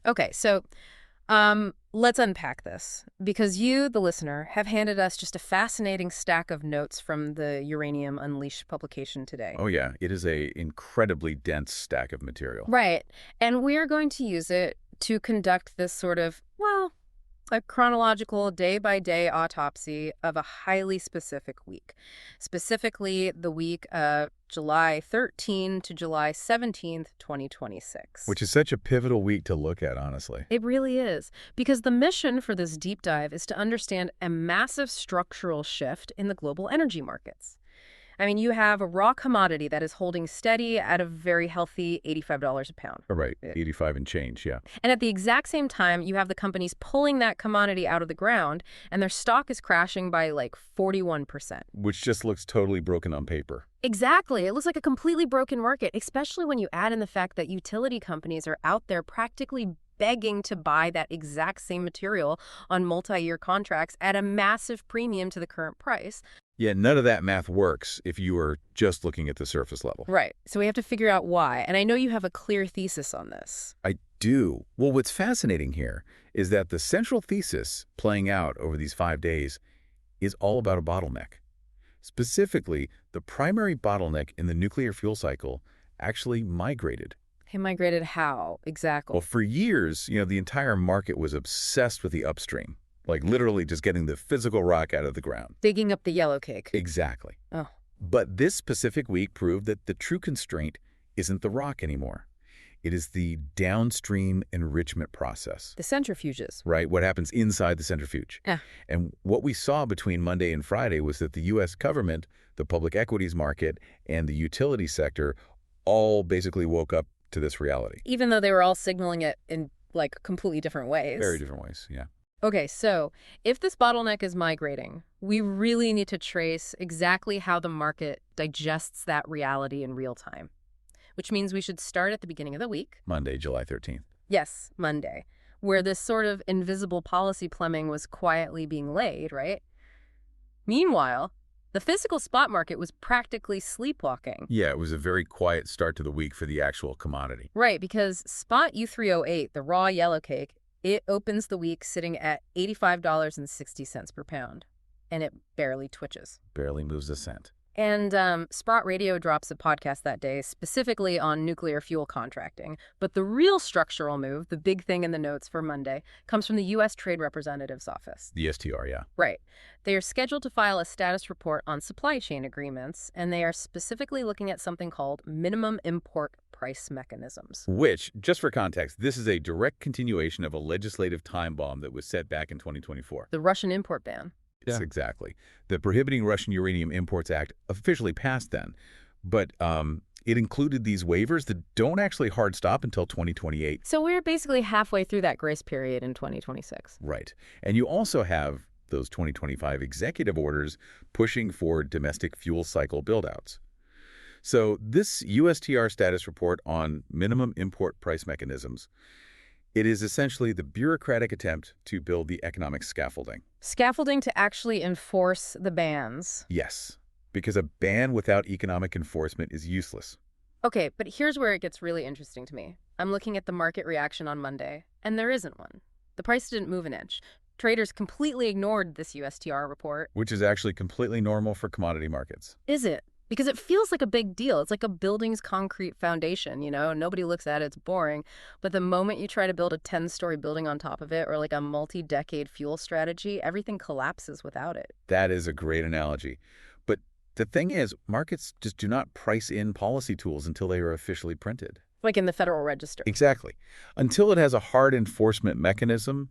Okay, so let's unpack this, because you, the listener, have handed us just a fascinating stack of notes from the Uranium Unleashed publication today. Oh yeah, it is a incredibly dense stack of material. Right, and we are going to use it to conduct this sort of, well, a chronological day-by-day autopsy of a highly specific week, specifically the week of July 13 to July 17th, 2026. Which is such a pivotal week to look at, honestly. It really is, because the mission for this deep dive is to understand a massive structural shift in the global energy markets. I mean, you have a raw commodity that is holding steady at a very healthy $85 a pound. All right, 85 and change, yeah. And at the exact same time, you have the companies pulling that commodity out of the ground, and their stock is crashing by like 41%. Which just looks totally broken on paper. Exactly. It looks like a completely broken market, especially when you add in the fact that utility companies are out there practically begging to buy that exact same material on multi-year contracts at a massive premium to the current price. Yeah, none of that math works if you are just looking at the surface level. Right. So we have to figure out why. And I know you have a clear thesis on this. I do. Well, what's fascinating here is that the central thesis playing out over these 5 days is all about a bottleneck. Specifically, the primary bottleneck in the nuclear fuel cycle actually migrated. He migrated how exactly? Well, for years, the entire market was obsessed with the upstream. Like literally just getting the physical rock out of the ground. Digging up the yellow cake. Exactly. Oh. But this specific week proved that the true constraint isn't the rock anymore. It is the downstream enrichment process. The centrifuges. Right, what happens inside the centrifuge. Yeah. And what we saw between Monday and Friday was that the U.S. government, the public equities market, and the utility sector all basically woke up to this reality. Even though they were all signaling it in, like, completely different ways. Very different ways, yeah. Okay, so if this bottleneck is migrating, we really need to trace exactly how the market digests that reality in real time, which means we should start at the beginning of the week. Monday, July 13th. Yes, Monday, where this sort of invisible policy plumbing was quietly being laid, right? Meanwhile, the physical spot market was practically sleepwalking. Yeah, it was a very quiet start to the week for the actual commodity. Right, because spot U₃O₈, the raw yellow cake, it opens the week sitting at $85.60 per pound, and it barely twitches. Barely moves a cent. And Sprott Radio drops a podcast that day specifically on nuclear fuel contracting. But the real structural move, the big thing in the notes for Monday, comes from the U.S. Trade Representative's office. The STR, yeah. Right. They are scheduled to file a status report on supply chain agreements, and they are specifically looking at something called minimum import price mechanisms. Which, just for context, this is a direct continuation of a legislative time bomb that was set back in 2024. The Russian import ban. Yes, exactly. The Prohibiting Russian Uranium Imports Act officially passed then, but it included these waivers that don't actually hard stop until 2028. So we're basically halfway through that grace period in 2026. Right. And you also have those 2025 executive orders pushing for domestic fuel cycle buildouts. So this USTR status report on minimum import price mechanisms, it is essentially the bureaucratic attempt to build the economic scaffolding. Scaffolding to actually enforce the bans. Yes, because a ban without economic enforcement is useless. Okay, but here's where it gets really interesting to me. I'm looking at the market reaction on Monday, and there isn't one. The price didn't move an inch. Traders completely ignored this USTR report. Which is actually completely normal for commodity markets. Is it? Because it feels like a big deal. It's like a building's concrete foundation, Nobody looks at it, it's boring. But the moment you try to build a 10-story building on top of it, or like a multi-decade fuel strategy, everything collapses without it. That is a great analogy. But the thing is, markets just do not price in policy tools until they are officially printed. Like in the Federal Register. Exactly. Until it has a hard enforcement mechanism,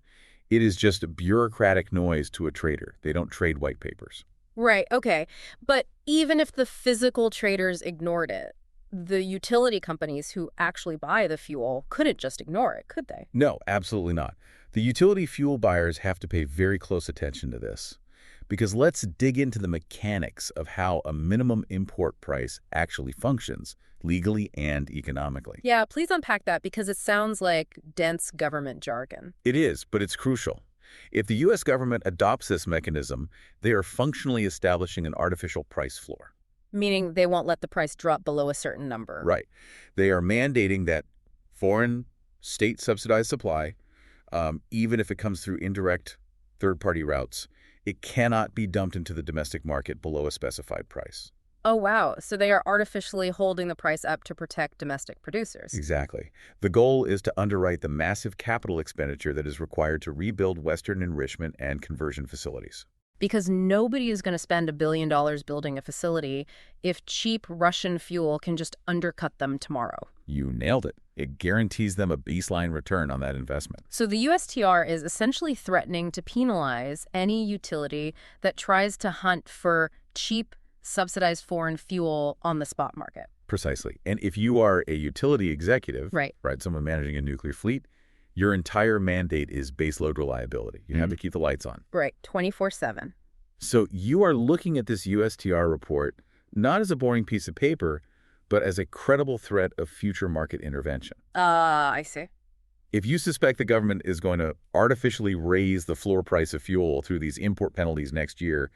it is just a bureaucratic noise to a trader. They don't trade white papers. Right, okay. But even if the physical traders ignored it, the utility companies who actually buy the fuel couldn't just ignore it, could they? No, absolutely not. The utility fuel buyers have to pay very close attention to this. Because let's dig into the mechanics of how a minimum import price actually functions, legally and economically. Yeah, please unpack that, because it sounds like dense government jargon. It is, but it's crucial. If the U.S. government adopts this mechanism, they are functionally establishing an artificial price floor. Meaning they won't let the price drop below a certain number. Right. They are mandating that foreign state-subsidized supply, even if it comes through indirect third-party routes, it cannot be dumped into the domestic market below a specified price. Oh, wow. So they are artificially holding the price up to protect domestic producers. Exactly. The goal is to underwrite the massive capital expenditure that is required to rebuild Western enrichment and conversion facilities. Because nobody is going to spend $1 billion building a facility if cheap Russian fuel can just undercut them tomorrow. You nailed it. It guarantees them a baseline return on that investment. So the USTR is essentially threatening to penalize any utility that tries to hunt for cheap, subsidized foreign fuel on the spot market. Precisely. And if you are a utility executive, right, someone managing a nuclear fleet, your entire mandate is baseload reliability. You have to keep the lights on. Right, 24/7. So you are looking at this USTR report not as a boring piece of paper, but as a credible threat of future market intervention. I see. If you suspect the government is going to artificially raise the floor price of fuel through these import penalties next year,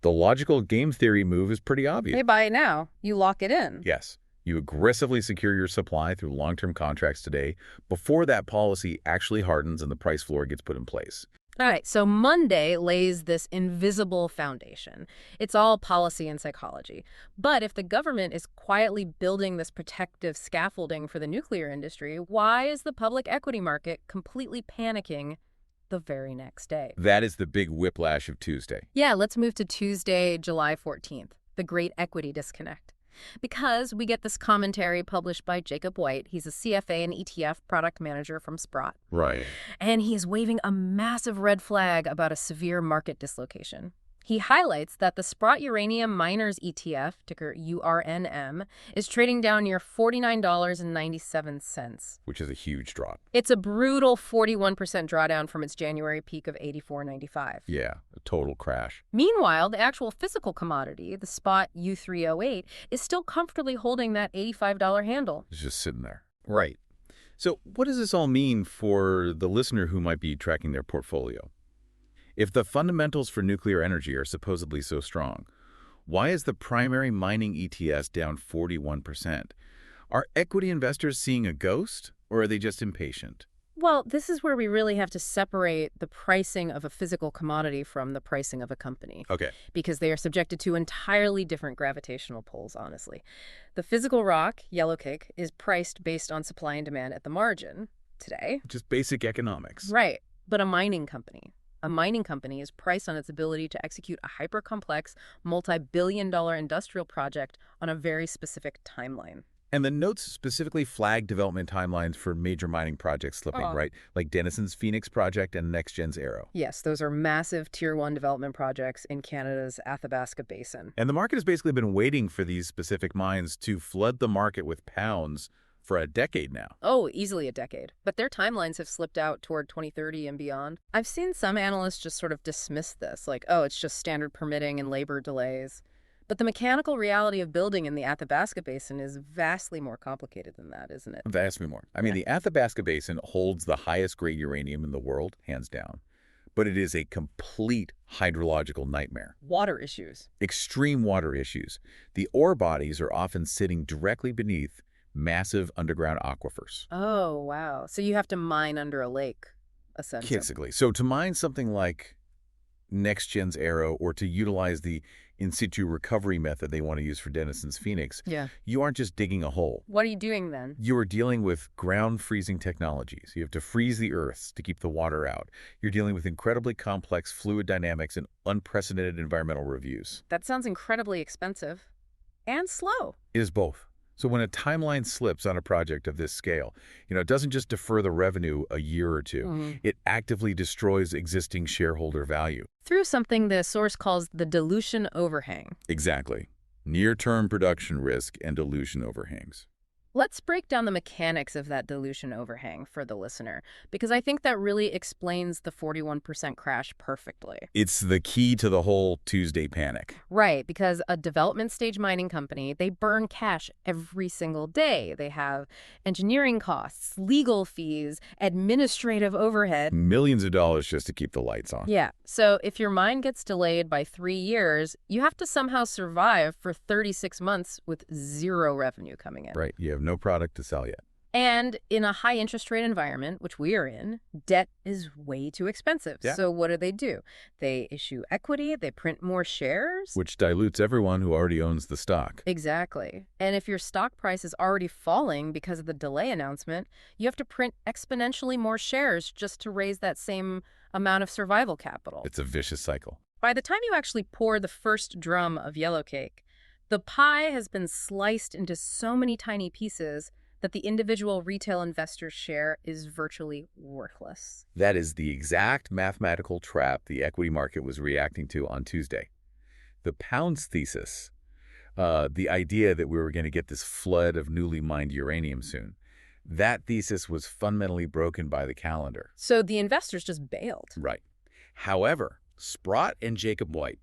the logical game theory move is pretty obvious. Hey, buy it now. You lock it in. Yes. You aggressively secure your supply through long-term contracts today before that policy actually hardens and the price floor gets put in place. All right, so Monday lays this invisible foundation. It's all policy and psychology. But if the government is quietly building this protective scaffolding for the nuclear industry, why is the public equity market completely panicking the very next day? That is the big whiplash of Tuesday. Yeah, let's move to Tuesday, July 14th, the great equity disconnect. Because we get this commentary published by Jacob White. He's a CFA and ETF product manager from Sprott. Right. And he is waving a massive red flag about a severe market dislocation. He highlights that the Sprott Uranium Miners ETF, ticker URNM, is trading down near $49.97. Which is a huge drop. It's a brutal 41% drawdown from its January peak of $84.95. Yeah, a total crash. Meanwhile, the actual physical commodity, the spot U₃O₈, is still comfortably holding that $85 handle. It's just sitting there. Right. So what does this all mean for the listener who might be tracking their portfolio? If the fundamentals for nuclear energy are supposedly so strong, why is the primary mining ETS down 41%? Are equity investors seeing a ghost, or are they just impatient? Well, this is where we really have to separate the pricing of a physical commodity from the pricing of a company. Okay. Because they are subjected to entirely different gravitational pulls, honestly. The physical rock, yellowcake, is priced based on supply and demand at the margin today. Just basic economics. Right. But a mining company is priced on its ability to execute a hyper-complex, multi-billion-dollar industrial project on a very specific timeline. And the notes specifically flag development timelines for major mining projects slipping, right? Like Denison's Phoenix project and NextGen's U₃O₈. Yes, those are massive Tier 1 development projects in Canada's Athabasca Basin. And the market has basically been waiting for these specific mines to flood the market with pounds for a decade now. Oh, easily a decade. But their timelines have slipped out toward 2030 and beyond. I've seen some analysts just sort of dismiss this, like, oh, it's just standard permitting and labor delays. But the mechanical reality of building in the Athabasca Basin is vastly more complicated than that, isn't it? Vastly more. I mean, the Athabasca Basin holds the highest grade uranium in the world, hands down. But it is a complete hydrological nightmare. Water issues. Extreme water issues. The ore bodies are often sitting directly beneath massive underground aquifers. Oh, wow. So you have to mine under a lake, essentially. Basically. So to mine something like NextGen's U₃O₈ or to utilize the in situ recovery method they want to use for Denison's Phoenix, you aren't just digging a hole. What are you doing then? You are dealing with ground freezing technologies. You have to freeze the earth to keep the water out. You're dealing with incredibly complex fluid dynamics and unprecedented environmental reviews. That sounds incredibly expensive and slow. It is both. So when a timeline slips on a project of this scale, it doesn't just defer the revenue a year or two. It actively destroys existing shareholder value. Through something the source calls the dilution overhang. Exactly. Near-term production risk and dilution overhangs. Let's break down the mechanics of that dilution overhang for the listener, because I think that really explains the 41% crash perfectly. It's the key to the whole Tuesday panic. Right, because a development stage mining company, they burn cash every single day. They have engineering costs, legal fees, administrative overhead. Millions of dollars just to keep the lights on. Yeah, so if your mine gets delayed by 3 years, you have to somehow survive for 36 months with zero revenue coming in. Right, you have no product to sell yet. And in a high interest rate environment, which we are in, debt is way too expensive. Yeah. So what do? They issue equity, they print more shares. Which dilutes everyone who already owns the stock. Exactly. And if your stock price is already falling because of the delay announcement, you have to print exponentially more shares just to raise that same amount of survival capital. It's a vicious cycle. By the time you actually pour the first drum of yellow cake, the pie has been sliced into so many tiny pieces that the individual retail investor's share is virtually worthless. That is the exact mathematical trap the equity market was reacting to on Tuesday. The Pounds thesis, the idea that we were going to get this flood of newly mined uranium soon, that thesis was fundamentally broken by the calendar. So the investors just bailed. Right. However, Sprott and Jacob White,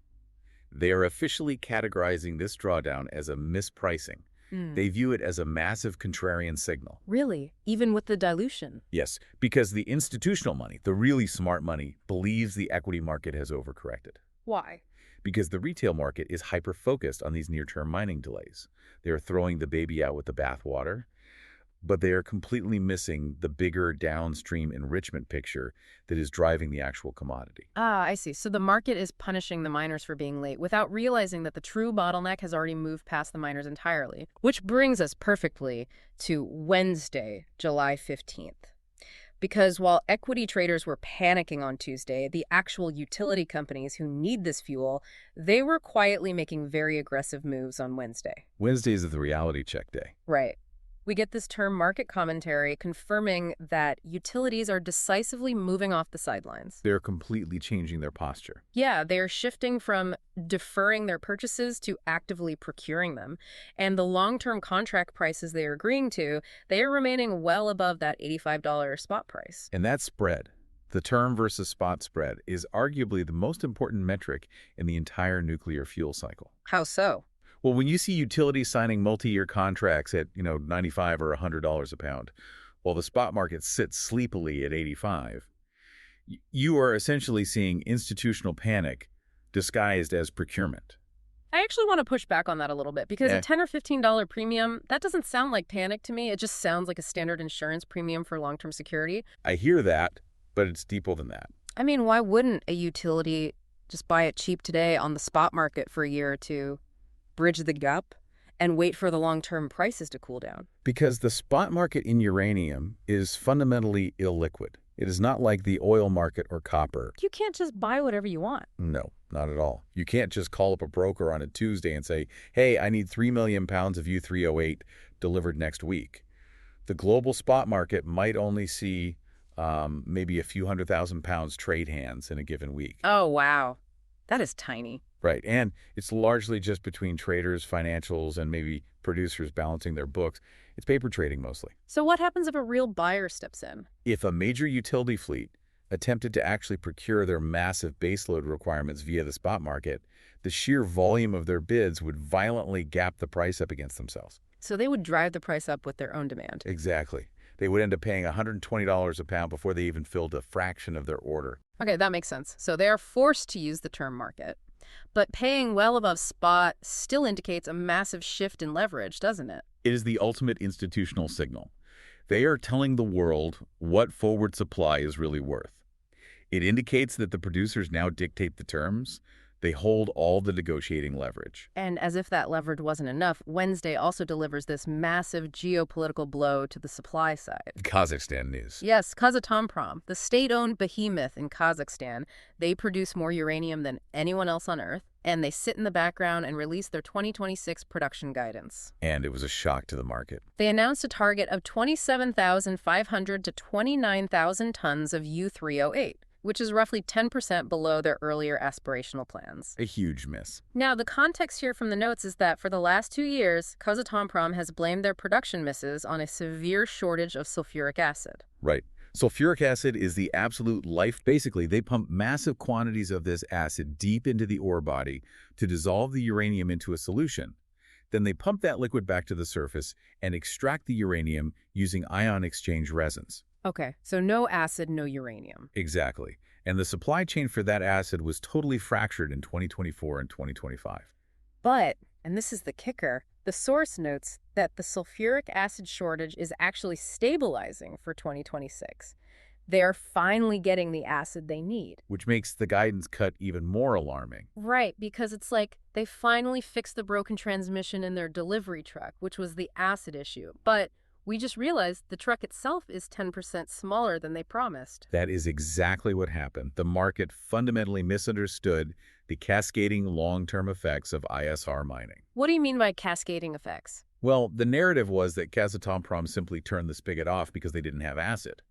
they are officially categorizing this drawdown as a mispricing. They view it as a massive contrarian signal. Really? Even with the dilution? Yes, because the institutional money, the really smart money, believes the equity market has overcorrected. Why? Because the retail market is hyper-focused on these near-term mining delays. They are throwing the baby out with the bathwater, but they are completely missing the bigger downstream enrichment picture that is driving the actual commodity. Ah, I see. So the market is punishing the miners for being late without realizing that the true bottleneck has already moved past the miners entirely. Which brings us perfectly to Wednesday, July 15th. Because while equity traders were panicking on Tuesday, the actual utility companies who need this fuel, they were quietly making very aggressive moves on Wednesday. Wednesday is the reality check day. Right. We get this term market commentary confirming that utilities are decisively moving off the sidelines. They're completely changing their posture. Yeah, they're shifting from deferring their purchases to actively procuring them. And the long-term contract prices they are agreeing to, they are remaining well above that $85 spot price. And that spread, the term versus spot spread, is arguably the most important metric in the entire nuclear fuel cycle. How so? Well, when you see utilities signing multi-year contracts at, $95 or $100 a pound, while the spot market sits sleepily at 85, you are essentially seeing institutional panic disguised as procurement. I actually want to push back on that a little bit because a $10 or $15 premium, that doesn't sound like panic to me. It just sounds like a standard insurance premium for long-term security. I hear that, but it's deeper than that. I mean, why wouldn't a utility just buy it cheap today on the spot market for a year or two, bridge the gap, and wait for the long-term prices to cool down? Because the spot market in uranium is fundamentally illiquid. It is not like the oil market or copper. You can't just buy whatever you want. No, not at all. You can't just call up a broker on a Tuesday and say, hey, I need 3 million pounds of U₃O₈ delivered next week. The global spot market might only see maybe a few 100,000 pounds trade hands in a given week. Oh, wow. That is tiny. Right, and it's largely just between traders, financials, and maybe producers balancing their books. It's paper trading mostly. So what happens if a real buyer steps in? If a major utility fleet attempted to actually procure their massive baseload requirements via the spot market, the sheer volume of their bids would violently gap the price up against themselves. So they would drive the price up with their own demand. Exactly. They would end up paying $120 a pound before they even filled a fraction of their order. Okay, that makes sense. So they are forced to use the term market. But paying well above spot still indicates a massive shift in leverage, doesn't it? It is the ultimate institutional signal. They are telling the world what forward supply is really worth. It indicates that the producers now dictate the terms. They hold all the negotiating leverage. And as if that leverage wasn't enough, Wednesday also delivers this massive geopolitical blow to the supply side. Kazakhstan news. Yes, Kazatomprom, the state-owned behemoth in Kazakhstan. They produce more uranium than anyone else on Earth, and they sit in the background and release their 2026 production guidance. And it was a shock to the market. They announced a target of 27,500 to 29,000 tons of U₃O₈, which is roughly 10% below their earlier aspirational plans. A huge miss. Now, the context here from the notes is that for the last 2 years, Kazatomprom has blamed their production misses on a severe shortage of sulfuric acid. Right. Sulfuric acid is the absolute life. Basically, they pump massive quantities of this acid deep into the ore body to dissolve the uranium into a solution. Then they pump that liquid back to the surface and extract the uranium using ion exchange resins. Okay, so no acid, no uranium. Exactly. And the supply chain for that acid was totally fractured in 2024 and 2025. But, and this is the kicker, The source notes that the sulfuric acid shortage is actually stabilizing for 2026. They are finally getting the acid they need. Which makes the guidance cut even more alarming. Right, because it's like they finally fixed the broken transmission in their delivery truck, which was the acid issue. But we just realized the truck itself is 10% smaller than they promised. That is exactly what happened. The market fundamentally misunderstood the cascading long-term effects of ISR mining. What do you mean by cascading effects? Well, the narrative was that Kazatomprom simply turned the spigot off because they didn't have acid.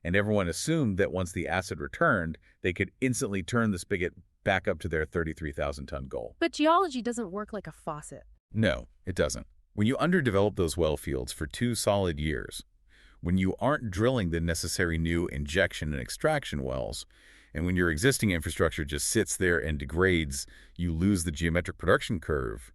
And everyone assumed that once the acid returned, they could instantly turn the spigot back up to their 33,000-ton goal. But geology doesn't work like a faucet. No, it doesn't. When you underdevelop those well fields for 2 solid years, when you aren't drilling the necessary new injection and extraction wells, and when your existing infrastructure just sits there and degrades, you lose the geometric production curve,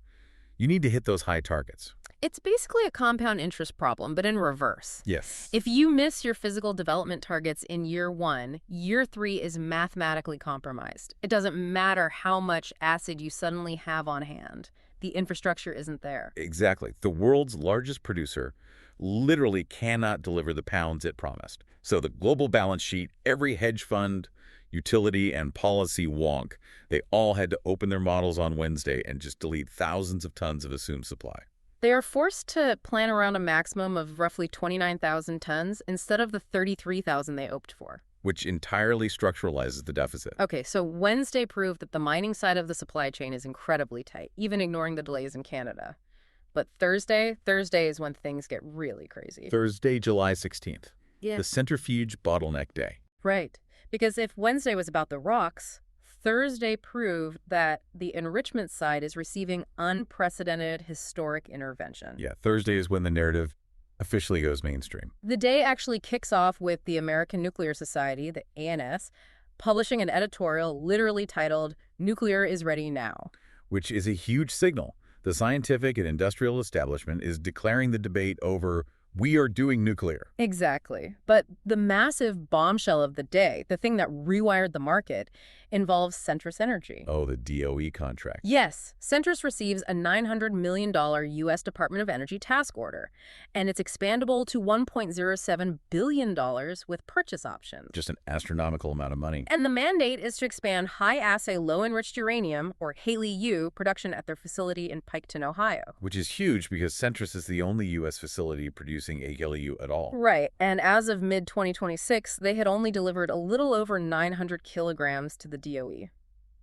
you need to hit those high targets. It's basically a compound interest problem, but in reverse. Yes. If you miss your physical development targets in year 1, year 3 is mathematically compromised. It doesn't matter how much acid you suddenly have on hand. The infrastructure isn't there. Exactly. The world's largest producer literally cannot deliver the pounds it promised. So the global balance sheet, every hedge fund, utility, and policy wonk, they all had to open their models on Wednesday and just delete thousands of tons of assumed supply. They are forced to plan around a maximum of roughly 29,000 tons instead of the 33,000 they hoped for. Which entirely structuralizes the deficit. Okay, so Wednesday proved that the mining side of the supply chain is incredibly tight, even ignoring the delays in Canada. But Thursday is when things get really crazy. Thursday, July 16th. Yeah. The Centrifuge Bottleneck Day. Right. Because if Wednesday was about the rocks, Thursday proved that the enrichment side is receiving unprecedented historic intervention. Yeah, Thursday is when the narrative officially goes mainstream. The day actually kicks off with the American Nuclear Society, the ANS, publishing an editorial literally titled, "Nuclear is Ready Now." Which is a huge signal. The scientific and industrial establishment is declaring the debate over, we are doing nuclear. Exactly. But the massive bombshell of the day, the thing that rewired the market, involves Centrus Energy. Oh, the DOE contract. Yes, Centrus receives a $900 million U.S. Department of Energy task order, and it's expandable to $1.07 billion with purchase options. Just an astronomical amount of money. And the mandate is to expand high-assay low-enriched uranium, or HALEU, production at their facility in Piketon, Ohio. Which is huge because Centrus is the only U.S. facility producing HALEU at all. Right, and as of mid-2026, they had only delivered a little over 900 kilograms to the DOE,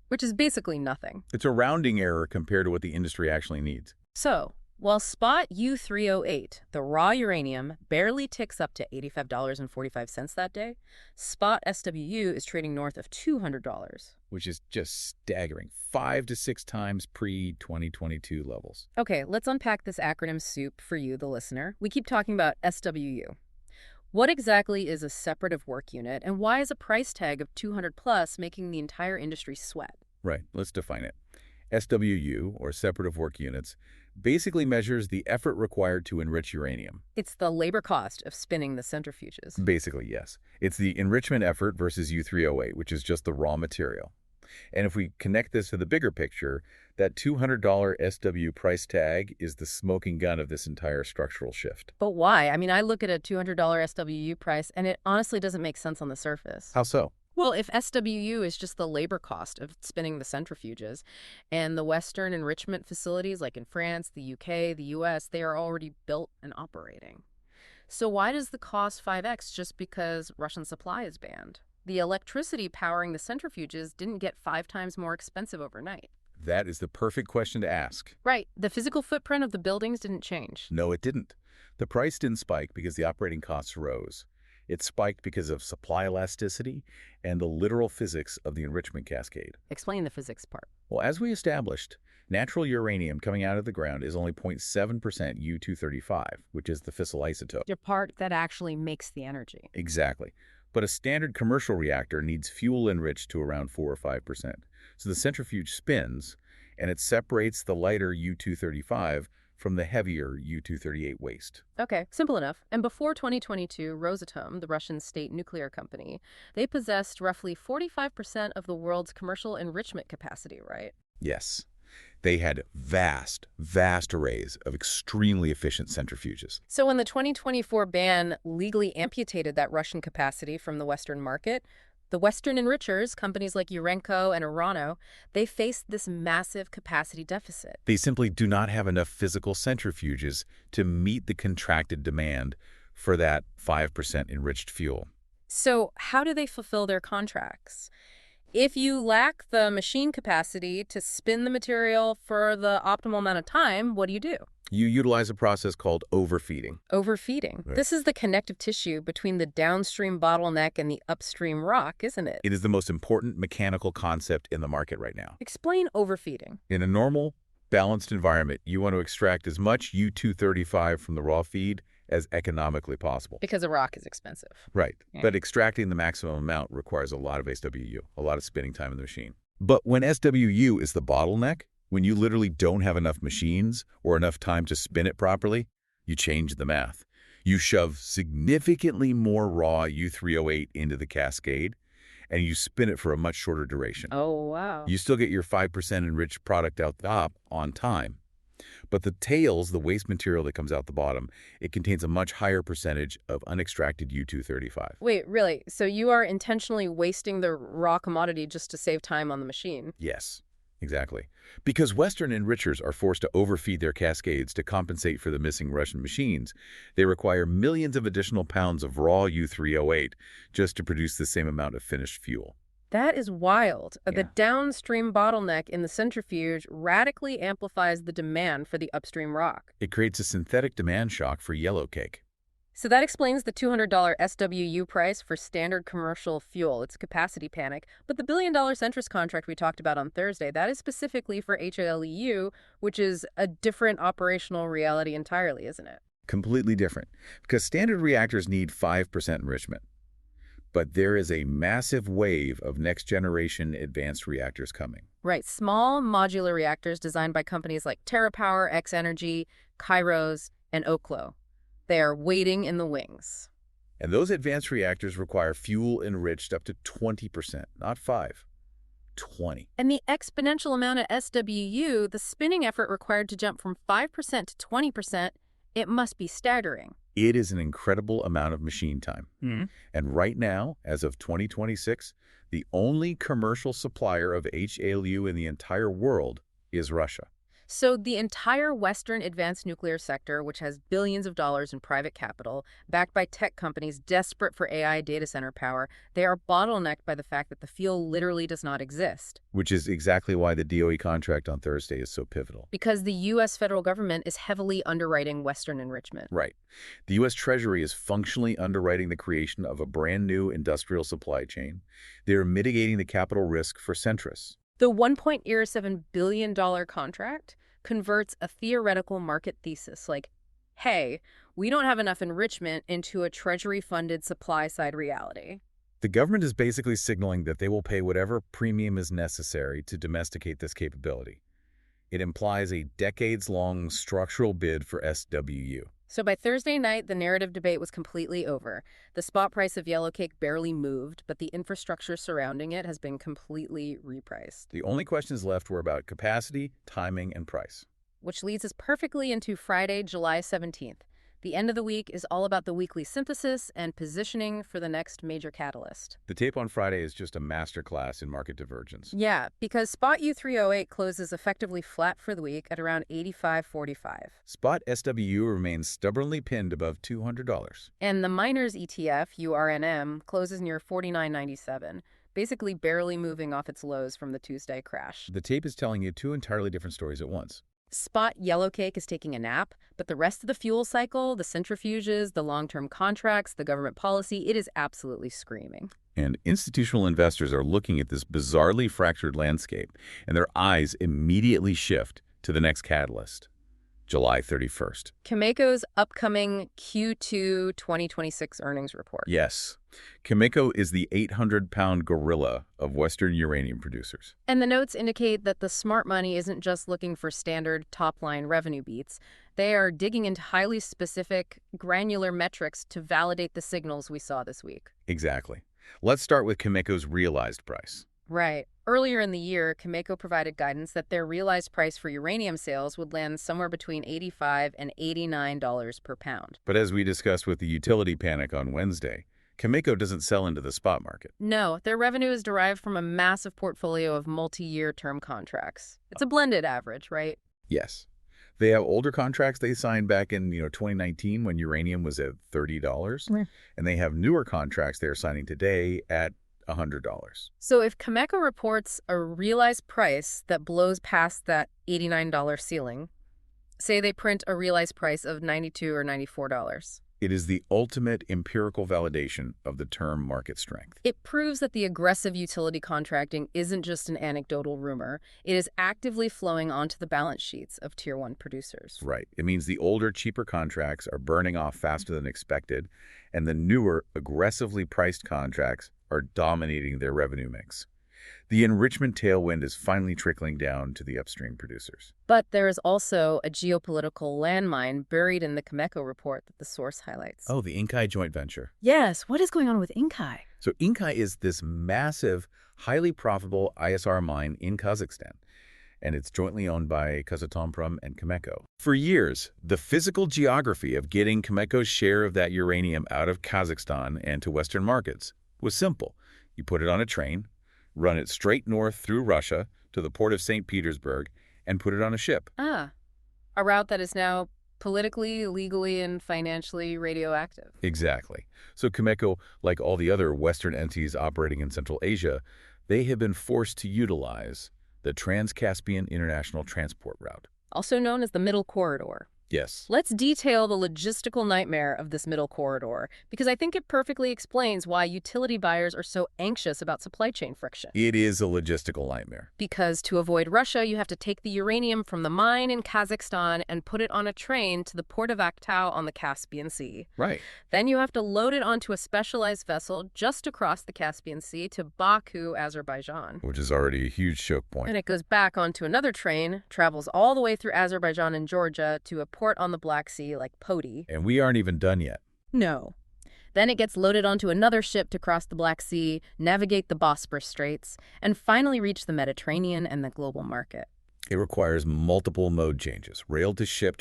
which is basically nothing. It's a rounding error compared to what the industry actually needs. So, while spot U₃O₈, the raw uranium, barely ticks up to $85.45 that day, spot SWU is trading north of $200. Which is just staggering. 5 to 6 times pre-2022 levels. Okay, let's unpack this acronym soup for you, the listener. We keep talking about SWU. What exactly is a separative work unit, and why is a price tag of 200 plus making the entire industry sweat? Right, let's define it. SWU, or separative work units, basically measures the effort required to enrich uranium. It's the labor cost of spinning the centrifuges. Basically, yes. It's the enrichment effort versus U₃O₈, which is just the raw material. And if we connect this to the bigger picture, that $200 SW price tag is the smoking gun of this entire structural shift. But why? I mean, I look at a $200 SWU price, and it honestly doesn't make sense on the surface. How so? Well, if SWU is just the labor cost of spinning the centrifuges, and the Western enrichment facilities like in France, the UK, the US, they are already built and operating. So why does the cost 5x just because Russian supply is banned? The electricity powering the centrifuges didn't get 5 times more expensive overnight. That is the perfect question to ask. Right. The physical footprint of the buildings didn't change. No, it didn't. The price didn't spike because the operating costs rose. It spiked because of supply elasticity and the literal physics of the enrichment cascade. Explain the physics part. Well, as we established, natural uranium coming out of the ground is only 0.7% U₃35, which is the fissile isotope. Your part that actually makes the energy. Exactly. But a standard commercial reactor needs fuel enriched to around 4 or 5%. So the centrifuge spins, and it separates the lighter U₃35 from the heavier U₃38 waste. Okay, simple enough. And before 2022, Rosatom, the Russian state nuclear company, they possessed roughly 45% of the world's commercial enrichment capacity, right? Yes. They had vast, vast arrays of extremely efficient centrifuges. So when the 2024 ban legally amputated that Russian capacity from the Western market, the Western enrichers, companies like U₃O₈ and Urano, they faced this massive capacity deficit. They simply do not have enough physical centrifuges to meet the contracted demand for that 5% enriched fuel. So how do they fulfill their contracts? If you lack the machine capacity to spin the material for the optimal amount of time, what do? You utilize a process called overfeeding. Overfeeding. Right. This is the connective tissue between the downstream bottleneck and the upstream rock, isn't it? It is the most important mechanical concept in the market right now. Explain overfeeding. In a normal, balanced environment, you want to extract as much U₃35 from the raw feed as economically possible. Because a rock is expensive. Right. Yeah. But extracting the maximum amount requires a lot of SWU, a lot of spinning time in the machine. But when SWU is the bottleneck, when you literally don't have enough machines or enough time to spin it properly, you change the math. You shove significantly more raw U₃O₈ into the cascade, and you spin it for a much shorter duration. Oh, wow. You still get your 5% enriched product out the top on time. But the tails, the waste material that comes out the bottom, it contains a much higher percentage of unextracted U₃35. Wait, really? So you are intentionally wasting the raw commodity just to save time on the machine? Yes, exactly. Because Western enrichers are forced to overfeed their cascades to compensate for the missing Russian machines, they require millions of additional pounds of raw U₃O₈ just to produce the same amount of finished fuel. That is wild. Yeah. The downstream bottleneck in the centrifuge radically amplifies the demand for the upstream rock. It creates a synthetic demand shock for yellowcake. So that explains the $200 SWU price for standard commercial fuel. It's capacity panic. But the billion-dollar Centris contract we talked about on Thursday, that is specifically for HALEU, which is a different operational reality entirely, isn't it? Completely different. Because standard reactors need 5% enrichment. But there is a massive wave of next-generation advanced reactors coming. Right. Small modular reactors designed by companies like TerraPower, X-Energy, Kairos, and U₃O₈. They are waiting in the wings. And those advanced reactors require fuel enriched up to 20%, not 5, 20. And the exponential amount of SWU, the spinning effort required to jump from 5% to 20%, it must be staggering. It is an incredible amount of machine time. Mm-hmm. And right now, as of 2026, the only commercial supplier of HALEU in the entire world is Russia. So the entire Western advanced nuclear sector, which has billions of dollars in private capital, backed by tech companies desperate for AI data center power, they are bottlenecked by the fact that the fuel literally does not exist. Which is exactly why the DOE contract on Thursday is so pivotal. Because the U.S. federal government is heavily underwriting Western enrichment. Right. The U.S. Treasury is functionally underwriting the creation of a brand new industrial supply chain. They are mitigating the capital risk for Centris. The $1.07 billion contract converts a theoretical market thesis like, hey, we don't have enough enrichment into a Treasury-funded supply-side reality. The government is basically signaling that they will pay whatever premium is necessary to domesticate this capability. It implies a decades-long structural bid for SWU. So by Thursday night, the narrative debate was completely over. The spot price of yellowcake barely moved, but the infrastructure surrounding it has been completely repriced. The only questions left were about capacity, timing, and price. Which leads us perfectly into Friday, July 17th. The end of the week is all about the weekly synthesis and positioning for the next major catalyst. The tape on Friday is just a masterclass in market divergence. Yeah, because spot U₃O₈ closes effectively flat for the week at around 85.45. Spot SWU remains stubbornly pinned above $200. And the miners ETF, URNM, closes near 49.97, basically barely moving off its lows from the Tuesday crash. The tape is telling you two entirely different stories at once. Spot yellowcake is taking a nap, but the rest of the fuel cycle, the centrifuges, the long-term contracts, the government policy, it is absolutely screaming. And institutional investors are looking at this bizarrely fractured landscape, and their eyes immediately shift to the next catalyst, July 31st. Cameco's upcoming Q2 2026 earnings report. Yes. Cameco is the 800-pound gorilla of Western uranium producers. And the notes indicate that the smart money isn't just looking for standard top-line revenue beats. They are digging into highly specific, granular metrics to validate the signals we saw this week. Exactly. Let's start with Cameco's realized price. Right. Earlier in the year, Cameco provided guidance that their realized price for uranium sales would land somewhere between $85 and $89 per pound. But as we discussed with the utility panic on Wednesday, Cameco doesn't sell into the spot market. No, their revenue is derived from a massive portfolio of multi-year term contracts. It's a blended average, right? Yes. They have older contracts they signed back in 2019 when uranium was at $30, Right. and they have newer contracts they're signing today at $100. So if Cameco reports a realized price that blows past that $89 ceiling, say they print a realized price of $92 or $94, It is the ultimate empirical validation of the term market strength. it proves that the aggressive utility contracting isn't just an anecdotal rumor. It is actively flowing onto the balance sheets of Tier 1 producers. Right. It means the older, cheaper contracts are burning off faster than expected, and the newer, aggressively priced contracts are dominating their revenue mix. The enrichment tailwind is finally trickling down to the upstream producers. But there is also a geopolitical landmine buried in the Cameco report that the source highlights. Oh, the Inkai joint venture. Yes, what is going on with Inkai? So Inkai is this massive, highly profitable ISR mine in Kazakhstan, and it's jointly owned by Kazatomprom and Cameco. For years, the physical geography of getting Cameco's share of that uranium out of Kazakhstan and to Western markets was simple. You put it on a train, run it straight north through Russia to the port of St. Petersburg, and put it on a ship. A route that is now politically, legally, and financially radioactive. Exactly. So Cameco, like all the other Western entities operating in Central Asia, they have been forced to utilize the Trans-Caspian International Transport Route. Also known as the Middle Corridor. Yes. Let's detail the logistical nightmare of this middle corridor, because I think it perfectly explains why utility buyers are so anxious about supply chain friction. It is a logistical nightmare. Because to avoid Russia, you have to take the uranium from the mine in Kazakhstan and put it on a train to the port of Aktau on the Caspian Sea. Right. Then you have to load it onto a specialized vessel just across the Caspian Sea to Baku, Azerbaijan. Which is already a huge choke point. And it goes back onto another train, travels all the way through Azerbaijan and Georgia to a port on the Black Sea like Poti. And we aren't even done yet. No. Then it gets loaded onto another ship to cross the Black Sea, navigate the Bosporus Straits, and finally reach the Mediterranean and the global market. It requires multiple mode changes, rail to ship,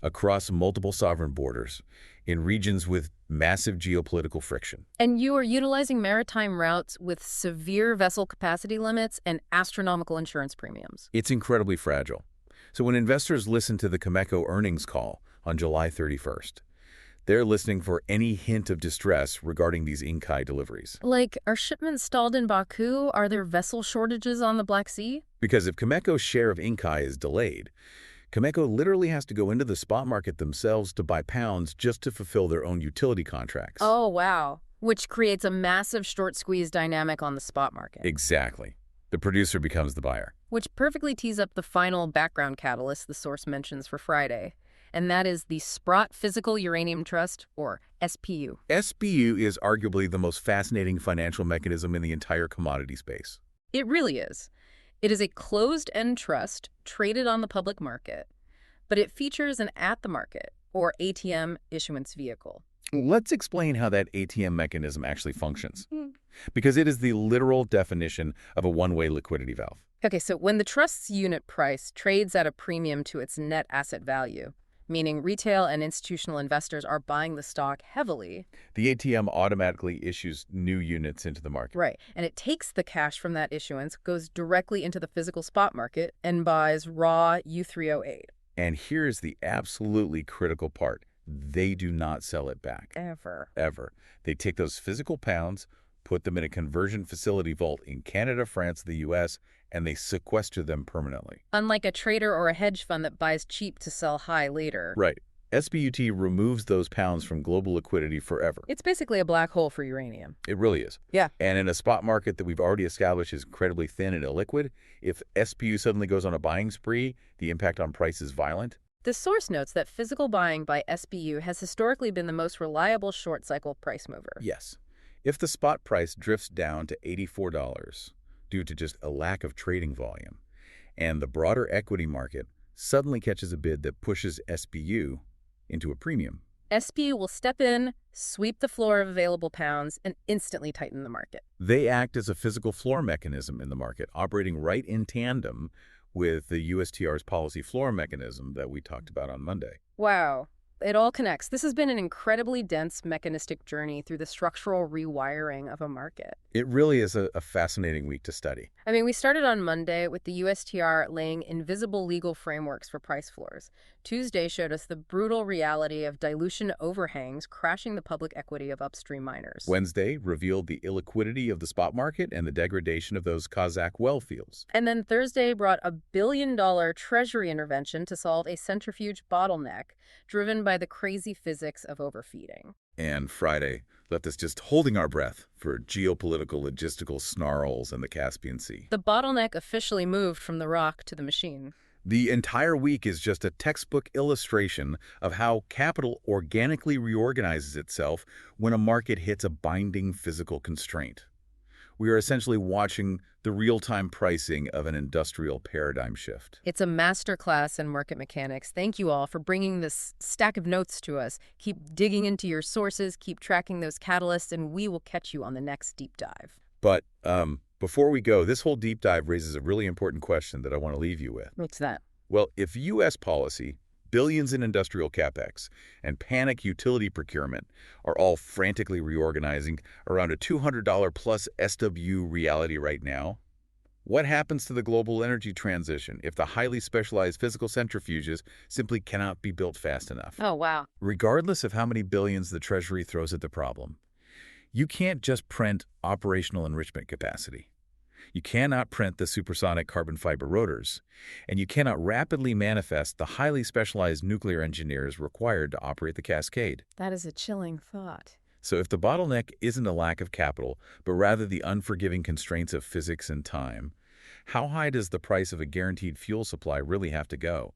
across multiple sovereign borders, in regions with massive geopolitical friction. And you are utilizing maritime routes with severe vessel capacity limits and astronomical insurance premiums. It's incredibly fragile. So when investors listen to the Cameco earnings call on July 31st, they're listening for any hint of distress regarding these Inkai deliveries. Like, are shipments stalled in Baku? Are there vessel shortages on the Black Sea? Because if Cameco's share of Inkai is delayed, Cameco literally has to go into the spot market themselves to buy pounds just to fulfill their own utility contracts. Oh, wow. Which creates a massive short squeeze dynamic on the spot market. Exactly. The producer becomes the buyer. Which perfectly tees up the final background catalyst the source mentions for Friday, and that is the Sprott Physical Uranium Trust, or SPU. SPU is arguably the most fascinating financial mechanism in the entire commodity space. It really is. It is a closed-end trust traded on the public market, but it features an at-the-market, or ATM, issuance vehicle. Let's explain how that ATM mechanism actually functions, because it is the literal definition of a one-way liquidity valve. Okay, so when the trust's unit price trades at a premium to its net asset value, meaning retail and institutional investors are buying the stock heavily. The ATM automatically issues new units into the market. Right, and it takes the cash from that issuance, goes directly into the physical spot market, and buys raw U₃O₈. And here's the absolutely critical part. They do not sell it back. Ever. They take those physical pounds, put them in a conversion facility vault in Canada, France, the U.S., and they sequester them permanently. Unlike a trader or a hedge fund that buys cheap to sell high later. Right. SPUT removes those pounds from global liquidity forever. It's basically a black hole for uranium. It really is. Yeah. And in a spot market that we've already established is incredibly thin and illiquid, if SPU suddenly goes on a buying spree, the impact on price is violent. The source notes that physical buying by SPU has historically been the most reliable short-cycle price mover. Yes. If the spot price drifts down to $84 due to just a lack of trading volume, and the broader equity market suddenly catches a bid that pushes SPU into a premium, SB will step in, sweep the floor of available pounds, and instantly tighten the market. They act as a physical floor mechanism in the market, operating right in tandem with the USTR's policy floor mechanism that we talked about on Monday. Wow. It all connects. This has been an incredibly dense mechanistic journey through the structural rewiring of a market. It really is a fascinating week to study. I mean, we started on Monday with the USTR laying invisible legal frameworks for price floors. Tuesday showed us the brutal reality of dilution overhangs crashing the public equity of upstream miners. Wednesday revealed the illiquidity of the spot market and the degradation of those Kazakh well fields. And then Thursday brought a billion-dollar Treasury intervention to solve a centrifuge bottleneck driven by the crazy physics of overfeeding. And Friday left us just holding our breath for geopolitical logistical snarls in the Caspian Sea. The bottleneck officially moved from the rock to the machine. The entire week is just a textbook illustration of how capital organically reorganizes itself when a market hits a binding physical constraint. We are essentially watching the real-time pricing of an industrial paradigm shift. It's a masterclass in market mechanics. Thank you all for bringing this stack of notes to us. Keep digging into your sources, keep tracking those catalysts, and we will catch you on the next deep dive. But before we go, this whole deep dive raises a really important question that I want to leave you with. What's that? Well, if U.S. policy, billions in industrial capex, and panic utility procurement are all frantically reorganizing around a $200 plus SW reality right now, what happens to the global energy transition if the highly specialized physical centrifuges simply cannot be built fast enough? Oh, wow. Regardless of how many billions the Treasury throws at the problem, you can't just print operational enrichment capacity. You cannot print the supersonic carbon fiber rotors, and you cannot rapidly manifest the highly specialized nuclear engineers required to operate the cascade. That is a chilling thought. So if the bottleneck isn't a lack of capital, but rather the unforgiving constraints of physics and time, how high does the price of a guaranteed fuel supply really have to go?